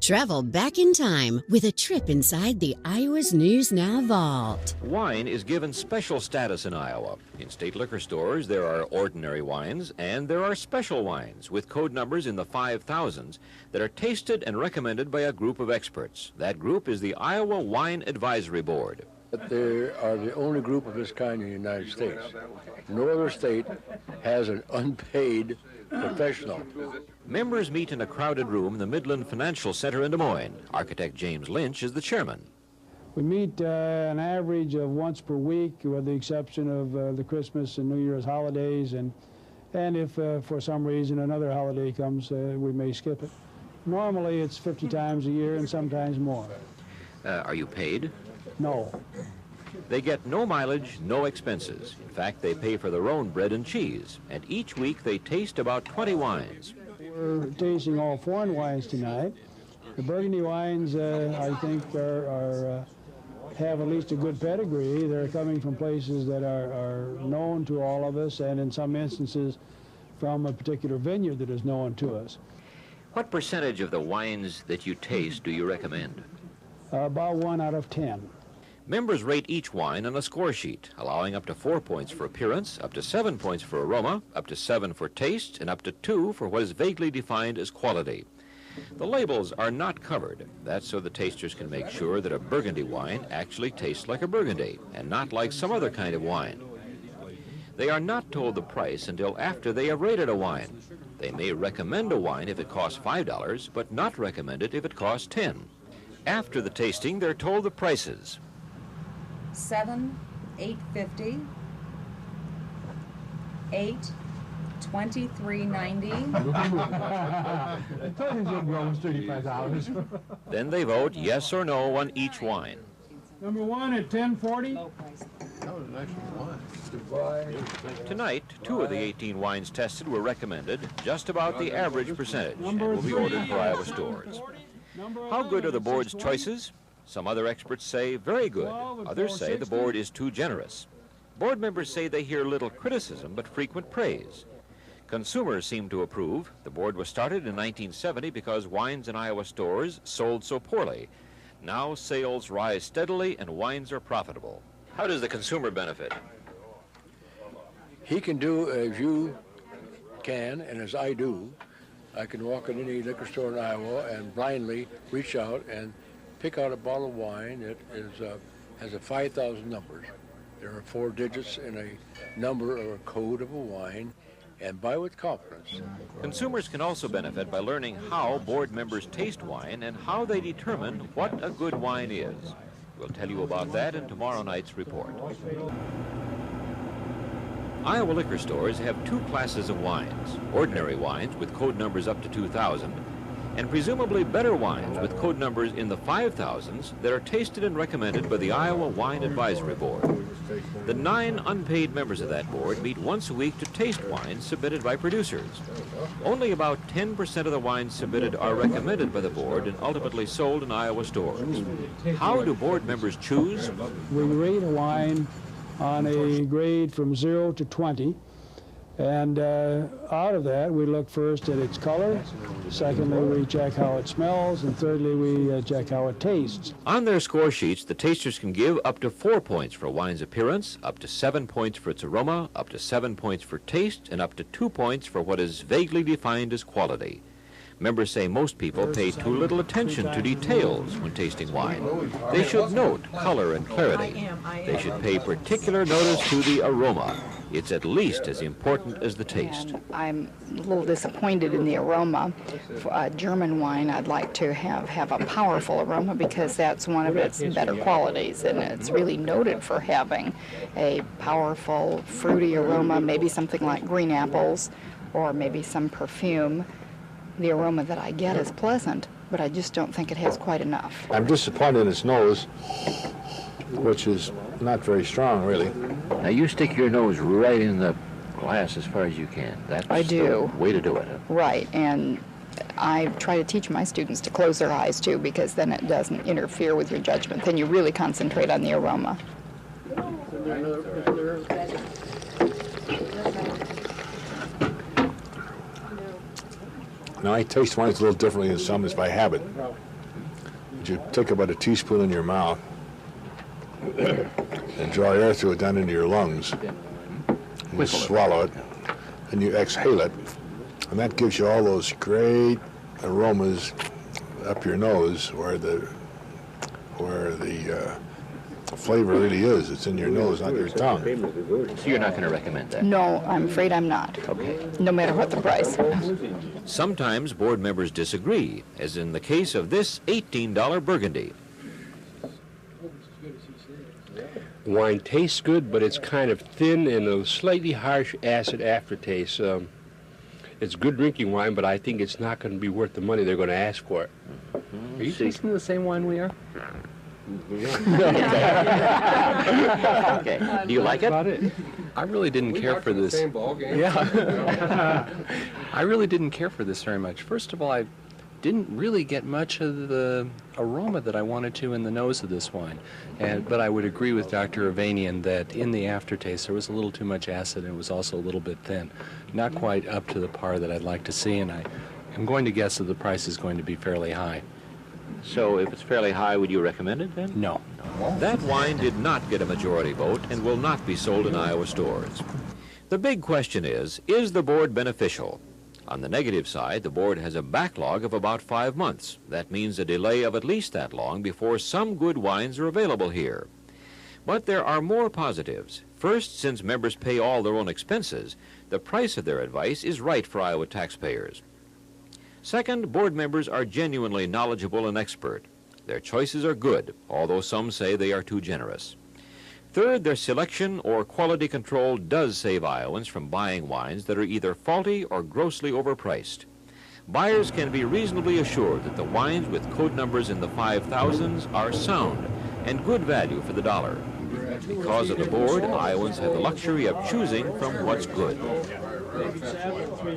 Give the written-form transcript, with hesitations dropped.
Travel back in time with a trip inside the Iowa's News Now vault. Wine is given special status in Iowa. In state liquor stores, there are ordinary wines and there are special wines with code numbers in the 5,000s that are tasted and recommended by a group of experts. That group is the Iowa Wine Advisory Board. They are the only group of this kind in the United States. No other state has an unpaid professional. Members meet in a crowded room in the Midland Financial Center in Des Moines. Architect James Lynch is the chairman. We meet an average of once per week, with the exception of the Christmas and New Year's holidays, and if for some reason another holiday comes, we may skip it. Normally it's 50 times a year and sometimes more. Are you paid? No. They get no mileage, no expenses. In fact, they pay for their own bread and cheese, and each week they taste about 20 wines. We're tasting all foreign wines tonight. The Burgundy wines, I think, have at least a good pedigree. They're coming from places that are known to all of us, and in some instances from a particular vineyard that is known to us. What percentage of the wines that you taste do you recommend? About 1 out of 10. Members rate each wine on a score sheet, allowing up to 4 points for appearance, up to 7 points for aroma, up to 7 for taste, and up to 2 for what is vaguely defined as quality. The labels are not covered. That's so the tasters can make sure that a Burgundy wine actually tastes like a Burgundy and not like some other kind of wine. They are not told the price until after they have rated a wine. They may recommend a wine if it costs $5, but not recommend it if it costs $10. After the tasting, they're told the prices. $7, $8.50, $8, $23.90. Then they vote yes or no on each wine. Number 1 at $10.40. Tonight, 2 of the 18 wines tested were recommended, just about the average percentage, and will be ordered for Iowa stores. How good are the board's choices? Some other experts say very good. Others say the board is too generous. Board members say they hear little criticism but frequent praise. Consumers seem to approve. The board was started in 1970 because wines in Iowa stores sold so poorly. Now sales rise steadily and wines are profitable. How does the consumer benefit? He can do as you can and as I do. I can walk in any liquor store in Iowa and blindly reach out and pick out a bottle of wine that has a 5,000 numbers. There are 4 digits in a number or a code of a wine, and buy with confidence. Consumers can also benefit by learning how board members taste wine and how they determine what a good wine is. We'll tell you about that in tomorrow night's report. Iowa liquor stores have 2 classes of wines: ordinary wines with code numbers up to 2,000, and presumably better wines with code numbers in the 5,000s that are tasted and recommended by the Iowa Wine Advisory Board. The 9 unpaid members of that board meet once a week to taste wines submitted by producers. Only about 10% of the wines submitted are recommended by the board and ultimately sold in Iowa stores. How do board members choose? We rate a wine on a grade from 0 to 20. And out of that, we look first at its color. Secondly, we check how it smells. And thirdly, we check how it tastes. On their score sheets, the tasters can give up to 4 points for wine's appearance, up to 7 points for its aroma, up to 7 points for taste, and up to 2 points for what is vaguely defined as quality. Members say most people pay too little attention to details when tasting wine. They should note color and clarity. They should pay particular notice to the aroma. It's at least as important as the taste. I'm a little disappointed in the aroma. For a German wine, I'd like to have a powerful aroma because that's one of its better qualities, and it's really noted for having a powerful, fruity aroma, maybe something like green apples or maybe some perfume. The aroma that I get is pleasant, but I just don't think it has quite enough. I'm disappointed in its nose, which is not very strong, really. Now you stick your nose right in the glass as far as you can. That's the way to do it. Right, and I try to teach my students to close their eyes too, because then it doesn't interfere with your judgment. Then you really concentrate on the aroma. Now I taste wines a little differently than some, is by habit. But you take about a teaspoon in your mouth and draw air through it down into your lungs. And you swallow it, and you exhale it, and that gives you all those great aromas up your nose where the flavor really is. It's in your nose, not your tongue. So you're not going to recommend that? No, I'm afraid I'm not. Okay. No matter what the price. Sometimes board members disagree, as in the case of this $18 Burgundy. The wine tastes good, but it's kind of thin and a slightly harsh acid aftertaste. It's good drinking wine, but I think it's not going to be worth the money they're going to ask for it. Are you tasting the same wine we are? Okay. Do you like it? I really didn't care for this. Yeah. I really didn't care for this very much. First of all, I didn't really get much of the aroma that I wanted to in the nose of this wine. But I would agree with Dr. Avanian that in the aftertaste there was a little too much acid and it was also a little bit thin. Not quite up to the par that I'd like to see, and I'm going to guess that the price is going to be fairly high. So if it's fairly high, would you recommend it then? No. That wine did not get a majority vote and will not be sold in Iowa stores. The big question is the board beneficial? On the negative side, the board has a backlog of about 5 months. That means a delay of at least that long before some good wines are available here. But there are more positives. First, since members pay all their own expenses, the price of their advice is right for Iowa taxpayers. Second, board members are genuinely knowledgeable and expert. Their choices are good, although some say they are too generous. Third, their selection or quality control does save Iowans from buying wines that are either faulty or grossly overpriced. Buyers can be reasonably assured that the wines with code numbers in the 5,000s are sound and good value for the dollar. Because of the board, Iowans have the luxury of choosing from what's good.